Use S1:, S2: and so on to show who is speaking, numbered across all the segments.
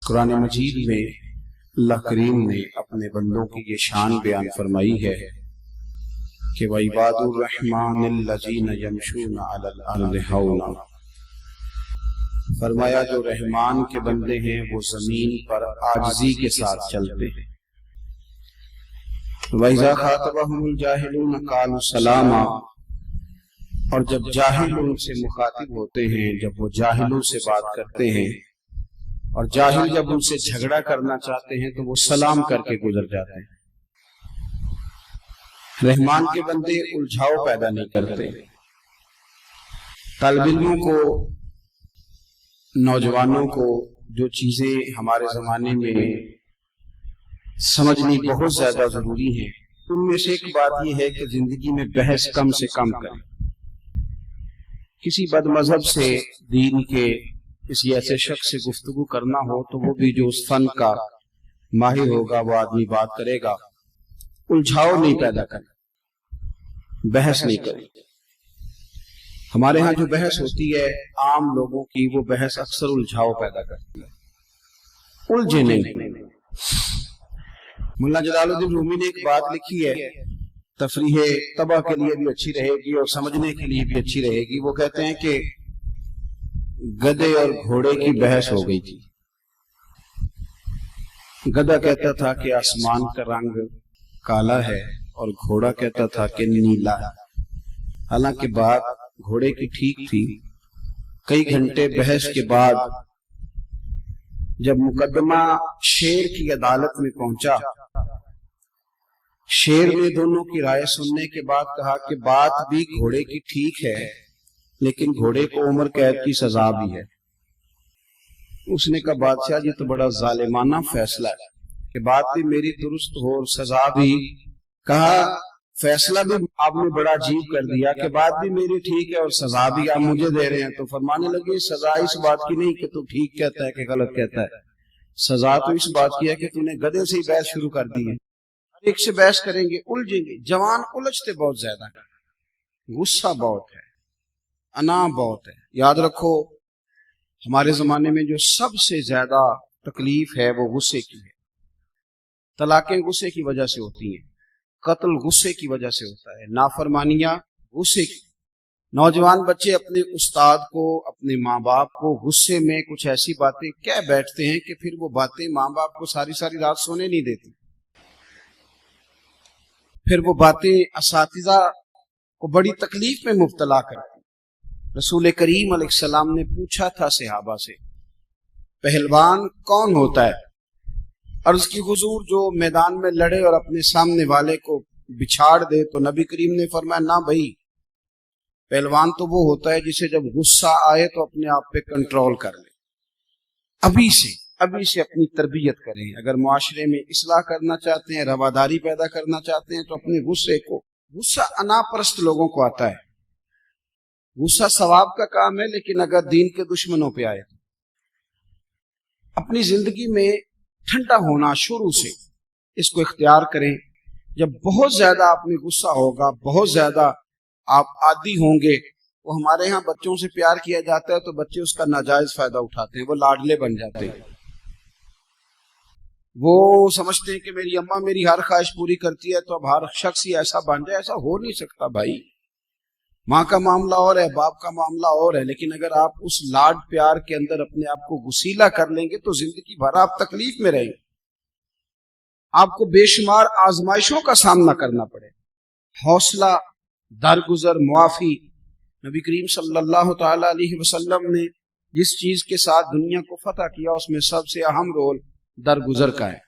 S1: قرآن مجید میں اللہ کریم نے اپنے بندوں کی یہ شان بیان فرمائی ہے کہ وَعِبَادُ الرَّحْمَٰنِ الَّذِينَ يَمْشُونَ عَلَى الْأَرْضِ هَوْنًا، فرمایا جو رحمان کے بندے ہیں وہ زمین پر عاجزی کے ساتھ چلتے ہیں۔ وَإِذَا خَاطَبَهُمُ الْجَاهِلُونَ قَالُوا سَلَامًا، اور جب جاہل ان سے مخاطب ہوتے ہیں، جب وہ جاہلوں سے بات کرتے ہیں اور جاہل جب ان سے جھگڑا کرنا چاہتے ہیں تو وہ سلام کر کے گزر جاتے ہیں۔ رحمان کے بندے الجھاؤ پیدا نہیں کرتے۔ طالب علموں کو، نوجوانوں کو جو چیزیں ہمارے زمانے میں سمجھنی بہت زیادہ ضروری ہیں، ان میں سے ایک بات یہ ہے کہ زندگی میں بحث کم سے کم کریں۔ کسی بد مذہب سے، دین کے کسی ایسے شخص سے گفتگو کرنا ہو تو وہ بھی جو اس فن کا ماہر ہوگا وہ آدمی بات کرے گا، الجھاؤ نہیں پیدا کرے، بحث نہیں کرے۔ ہمارے ہاں جو بحث ہوتی ہے عام لوگوں کی، وہ بحث اکثر الجھاؤ پیدا کرتی ہے، الجھے نہیں۔ ملا جلال الدین رومی نے ایک بات لکھی ہے، تفریح طبع کے لیے بھی اچھی رہے گی اور سمجھنے کے لیے بھی اچھی رہے گی۔ وہ کہتے ہیں کہ گدھے اور گھوڑے کی بحث ہو گئی تھی۔ گدھا کہتا تھا کہ آسمان کا رنگ کالا ہے اور گھوڑا کہتا تھا کہ نیلا ہے۔ حالانکہ بات گھوڑے کی ٹھیک تھی۔ کئی گھنٹے بحث کے بعد جب مقدمہ شیر کی عدالت میں پہنچا، شیر نے دونوں کی رائے سننے کے بعد کہا کہ بات بھی گھوڑے کی ٹھیک ہے، لیکن گھوڑے کو عمر قید کی سزا بھی ہے۔ اس نے کہا بادشاہ جی تو بڑا ظالمانہ فیصلہ ہے کہ بات بھی میری درست ہو اور سزا بھی۔ کہا فیصلہ بھی آپ نے بڑا عجیب کر دیا کہ بات بھی میری ٹھیک ہے اور سزا بھی آپ مجھے دے رہے ہیں۔ تو فرمانے لگے سزا اس بات کی نہیں کہ تو ٹھیک کہتا ہے کہ غلط کہتا ہے، سزا تو اس بات کی ہے کہ تو نے گدھے سے ہی بحث شروع کر دی ہے۔ ایک سے بحث کریں گے الجھیں گے۔ جوان الجھتے بہت زیادہ ہیں، غصہ بہت ہے، انا بہت ہے۔ یاد رکھو ہمارے زمانے میں جو سب سے زیادہ تکلیف ہے وہ غصے کی ہے۔ طلاقیں غصے کی وجہ سے ہوتی ہیں، قتل غصے کی وجہ سے ہوتا ہے، نافرمانیاں غصے کی۔ نوجوان بچے اپنے استاد کو، اپنے ماں باپ کو غصے میں کچھ ایسی باتیں کہہ بیٹھتے ہیں کہ پھر وہ باتیں ماں باپ کو ساری ساری رات سونے نہیں دیتی۔ پھر وہ باتیں اساتذہ کو بڑی تکلیف میں مبتلا کرتی۔ رسول کریم علیہ السلام نے پوچھا تھا صحابہ سے پہلوان کون ہوتا ہے؟ عرض کی حضور جو میدان میں لڑے اور اپنے سامنے والے کو بچھاڑ دے۔ تو نبی کریم نے فرمایا نہ بھائی، پہلوان تو وہ ہوتا ہے جسے جب غصہ آئے تو اپنے آپ پہ کنٹرول کر لے۔ ابھی سے اپنی تربیت کریں۔ اگر معاشرے میں اصلاح کرنا چاہتے ہیں، رواداری پیدا کرنا چاہتے ہیں تو اپنے غصہ انا پرست لوگوں کو آتا ہے۔ غصہ ثواب کا کام ہے، لیکن اگر دین کے دشمنوں پہ آئے تو اپنی زندگی میں ٹھنڈا ہونا شروع سے اس کو اختیار کریں۔ جب بہت زیادہ آپ میں غصہ ہوگا، بہت زیادہ آپ عادی ہوں گے، وہ ہمارے ہاں بچوں سے پیار کیا جاتا ہے تو بچے اس کا ناجائز فائدہ اٹھاتے ہیں، وہ لاڈلے بن جاتے ہیں۔ وہ سمجھتے ہیں کہ میری اماں میری ہر خواہش پوری کرتی ہے تو اب ہر شخص ہی ایسا بن جائے۔ ایسا ہو نہیں سکتا بھائی۔ ماں کا معاملہ اور ہے، باپ کا معاملہ اور ہے، لیکن اگر آپ اس لاڈ پیار کے اندر اپنے آپ کو غسیلہ کر لیں گے تو زندگی بھر آپ تکلیف میں رہیں گے، آپ کو بے شمار آزمائشوں کا سامنا کرنا پڑے۔ حوصلہ، درگزر، معافی۔ نبی کریم صلی اللہ تعالی علیہ وسلم نے جس چیز کے ساتھ دنیا کو فتح کیا اس میں سب سے اہم رول درگزر کا ہے۔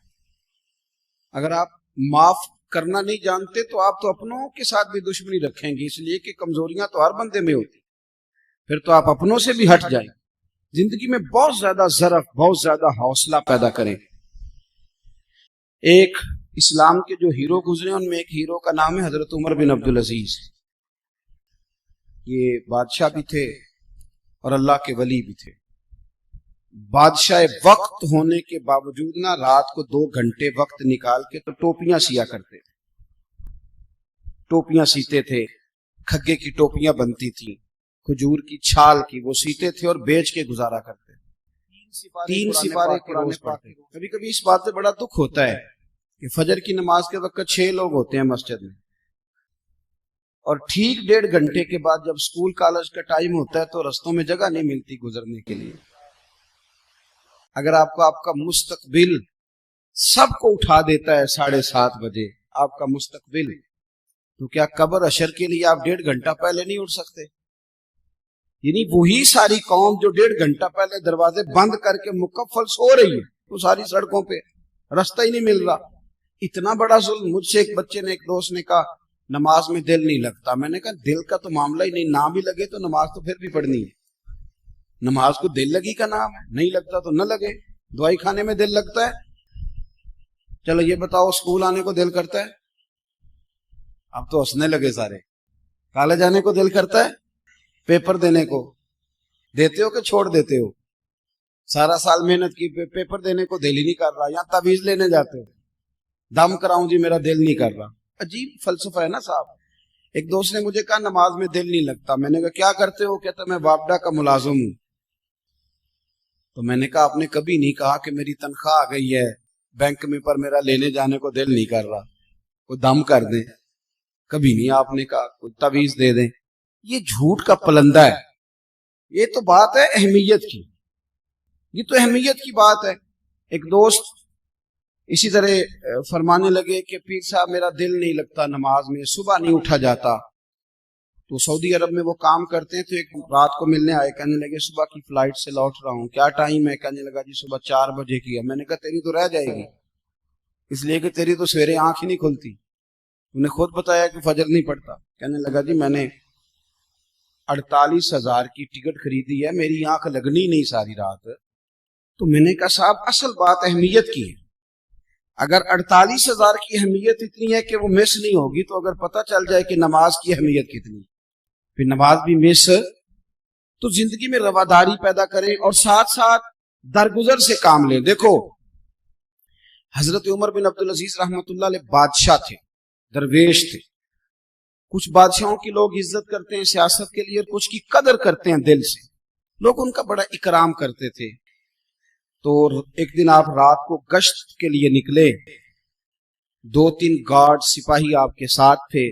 S1: اگر آپ معاف کرنا نہیں جانتے تو آپ تو اپنوں کے ساتھ بھی دشمنی رکھیں گے، اس لیے کہ کمزوریاں تو ہر بندے میں ہوتی، پھر تو آپ اپنوں سے بھی ہٹ جائیں۔ زندگی میں بہت زیادہ ظرف، بہت زیادہ حوصلہ پیدا کریں۔ ایک اسلام کے جو ہیرو گزرے ان میں ایک ہیرو کا نام ہے حضرت عمر بن عبدالعزیز۔ یہ بادشاہ بھی تھے اور اللہ کے ولی بھی تھے۔ بادشاہ وقت ہونے کے باوجود نہ رات کو 2 گھنٹے وقت نکال کے تو ٹوپیاں سیا کرتے تھے، ٹوپیاں سیتے تھے، کھگے کی ٹوپیاں بنتی تھیں، کھجور کی چھال کی وہ سیتے تھے اور بیچ کے گزارا کرتے تھے۔ 3 سپارے کے روز پڑھتے ہیں۔ کبھی کبھی اس بات سے بڑا دکھ ہوتا ہے کہ فجر کی نماز کے وقت 6 لوگ ہوتے ہیں مسجد میں، اور ٹھیک 1.5 گھنٹے کے بعد جب اسکول کالج کا ٹائم ہوتا ہے تو رستوں میں جگہ نہیں ملتی گزرنے کے لیے۔ اگر آپ کا مستقبل سب کو اٹھا دیتا ہے 7:30 بجے آپ کا مستقبل، تو کیا قبر حشر کے لیے آپ 1.5 گھنٹہ پہلے نہیں اٹھ سکتے؟ یعنی وہی ساری قوم جو 1.5 گھنٹہ پہلے دروازے بند کر کے مکفل سو رہی ہے، وہ ساری سڑکوں پہ راستہ ہی نہیں مل رہا۔ اتنا بڑا ظلم۔ مجھ سے ایک بچے نے، ایک دوست نے کہا نماز میں دل نہیں لگتا۔ میں نے کہا دل کا تو معاملہ ہی نہیں، نہ بھی لگے تو نماز تو پھر بھی پڑھنی ہے۔ نماز کو دل لگی کا نام ہے، نہیں لگتا تو نہ لگے۔ دوائی کھانے میں دل لگتا ہے؟ چلو یہ بتاؤ اسکول آنے کو دل کرتا ہے؟ اب تو ہنسنے لگے سارے۔ کالج آنے کو دل کرتا ہے؟ پیپر دینے کو دیتے ہو کہ چھوڑ دیتے ہو؟ سارا سال محنت کی، پیپر دینے کو دل ہی نہیں کر رہا، یا تعویذ لینے جاتے ہو، دم کراؤں جی میرا دل نہیں کر رہا۔ عجیب فلسفہ ہے نا صاحب۔ ایک دوست نے مجھے کہا نماز میں دل نہیں لگتا۔ میں نے کہا کیا کرتے ہو؟ کہتا میں وابڈا کا ملازم ہوں۔ تو میں نے کہا آپ نے کبھی نہیں کہا کہ میری تنخواہ آ گئی ہے بینک میں پر میرا لینے جانے کو دل نہیں کر رہا، کوئی دم کر دیں۔ کبھی نہیں آپ نے کہا کوئی تعویذ دے دیں۔ یہ جھوٹ کا پلندہ ہے۔ یہ تو بات ہے اہمیت کی، یہ تو اہمیت کی بات ہے۔ ایک دوست اسی طرح فرمانے لگے کہ پیر صاحب میرا دل نہیں لگتا نماز میں، صبح نہیں اٹھا جاتا۔ تو سعودی عرب میں وہ کام کرتے ہیں، تو ایک رات کو ملنے آئے، کہنے لگے صبح کی فلائٹ سے لوٹ رہا ہوں، کیا ٹائم ہے؟ کہنے لگا جی صبح 4 بجے کی ہے۔ میں نے کہا تیری تو رہ جائے گی، اس لیے کہ تیری تو سویرے آنکھ ہی نہیں کھلتی، تو نے خود بتایا کہ فجر نہیں پڑتا۔ کہنے لگا جی میں نے 48,000 کی ٹکٹ خریدی ہے، میری آنکھ لگنی نہیں ساری رات۔ تو میں نے کہا صاحب اصل بات اہمیت کی ہے۔ اگر 48,000 کی اہمیت اتنی ہے کہ وہ مس نہیں ہوگی، تو اگر پتہ چل جائے کہ نماز کی اہمیت کتنی، پھر نماز بھی مس، تو زندگی میں رواداری پیدا کریں اور ساتھ ساتھ درگزر سے کام لیں۔ دیکھو حضرت عمر بن عبدالعزیز رحمۃ اللہ علیہ بادشاہ تھے، درویش تھے۔ کچھ بادشاہوں کی لوگ عزت کرتے ہیں سیاست کے لیے، اور کچھ کی قدر کرتے ہیں دل سے، لوگ ان کا بڑا اکرام کرتے تھے۔ تو ایک دن آپ رات کو گشت کے لیے نکلے، 2-3 گارڈ سپاہی آپ کے ساتھ تھے۔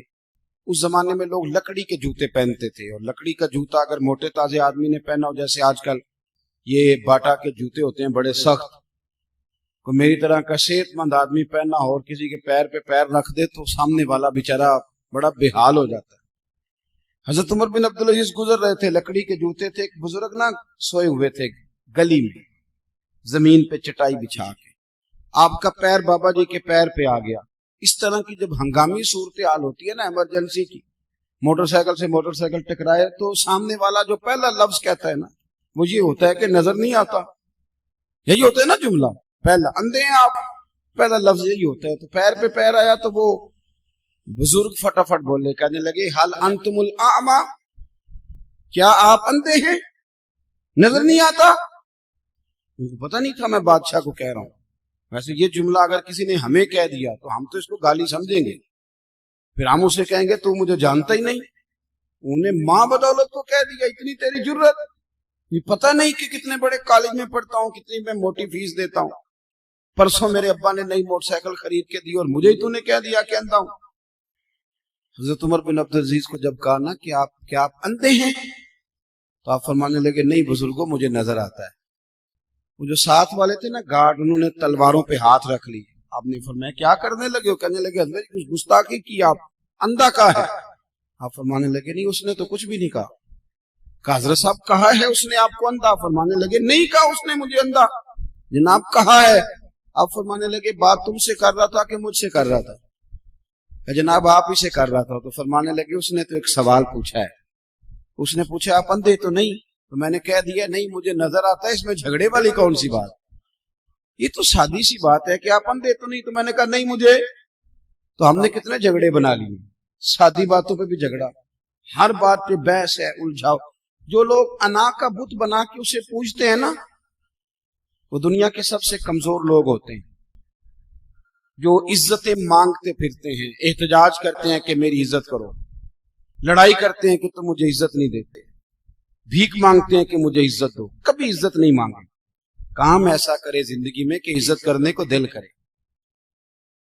S1: اس زمانے میں لوگ لکڑی کے جوتے پہنتے تھے، اور لکڑی کا جوتا اگر موٹے تازے آدمی نے پہنا ہو، جیسے آج کل یہ باٹا کے جوتے ہوتے ہیں بڑے سخت، کوئی میری طرح کا صحت مند آدمی پہننا ہو اور کسی کے پیر پہ پیر رکھ دے تو سامنے والا بیچارہ بڑا بے حال ہو جاتا ہے۔ حضرت عمر بن عبدالعزیز گزر رہے تھے، لکڑی کے جوتے تھے، ایک بزرگ نا سوئے ہوئے تھے گلی میں زمین پہ چٹائی بچھا کے، آپ کا پیر بابا جی کے پیر پہ آ گیا۔ اس طرح کی جب ہنگامی صورتحال ہوتی ہے نا، ایمرجنسی کی، موٹر سائیکل سے موٹر سائیکل ٹکرائے، تو سامنے والا جو پہلا لفظ کہتا ہے نا، وہ یہ ہوتا ہے کہ نظر نہیں آتا۔ یہی ہوتا ہے نا جملہ، پہلا اندھے ہیں آپ، پہلا لفظ یہی ہوتا ہے۔ تو پیر پہ پیر آیا تو وہ بزرگ فٹافٹ بولے، کہنے لگے حل انتم الاعمى، کیا آپ اندھے ہیں، نظر نہیں آتا؟ ان کو پتہ نہیں تھا میں بادشاہ کو کہہ رہا ہوں۔ ویسے یہ جملہ اگر کسی نے ہمیں کہہ دیا تو ہم تو اس کو گالی سمجھیں گے، پھر ہم اسے کہیں گے تو مجھے جانتا ہی نہیں، انہیں ماں بدولت کو کہہ دیا، اتنی تیری جرت، یہ پتہ نہیں کہ کتنے بڑے کالج میں پڑھتا ہوں، کتنی میں موٹی فیس دیتا ہوں، پرسوں میرے ابا نے نئی موٹر سائیکل خرید کے دی اور مجھے ہی تو نے کہہ دیا کہ اندھا ہوں۔ حضرت عمر بن عبدالعزیز کو جب کہا نا کہ کیا آپ اندھے ہیں، تو آپ فرمانے لگے نہیں بزرگوں مجھے نظر آتا ہے۔ وہ جو ساتھ والے تھے نا گارڈ، انہوں نے تلواروں پہ ہاتھ رکھ لی۔ آپ نے فرمایا کیا کرنے لگے ہو؟ کہنے لگے حضرت کچھ گستاخی کی، آپ اندھا کا ہے۔ آپ فرمانے لگے نہیں اس نے تو کچھ بھی نہیں کہا۔ کہا حضرت صاحب کہا ہے اس نے آپ کو اندھا؟ فرمانے لگے نہیں کہا اس نے مجھے اندھا، جناب کہا ہے۔ آپ فرمانے لگے بات تم سے کر رہا تھا کہ مجھ سے کر رہا تھا؟ کہ جناب آپ ہی سے کر رہا تھا۔ تو فرمانے لگے اس نے تو ایک سوال پوچھا ہے، اس نے پوچھا آپ اندھے تو نہیں؟ تو میں نے کہہ دیا نہیں مجھے نظر آتا ہے، اس میں جھگڑے والی کون سی بات؟ یہ تو سادی سی بات ہے کہ آپ اندھے تو نہیں۔ تو میں نے کہا نہیں مجھے، تو ہم نے کتنے جھگڑے بنا لیے، سادی باتوں پہ بھی جھگڑا، ہر بات پہ بحث ہے، الجھاؤ۔ جو لوگ انا کا بت بنا کے اسے پوجتے ہیں نا، وہ دنیا کے سب سے کمزور لوگ ہوتے ہیں۔ جو عزتیں مانگتے پھرتے ہیں، احتجاج کرتے ہیں کہ میری عزت کرو، لڑائی کرتے ہیں کہ تم مجھے عزت نہیں دیتے، بھیک مانگتے ہیں کہ مجھے عزت دو، کبھی عزت نہیں مانگے، کام ایسا کرے زندگی میں کہ عزت کرنے کو دل کرے.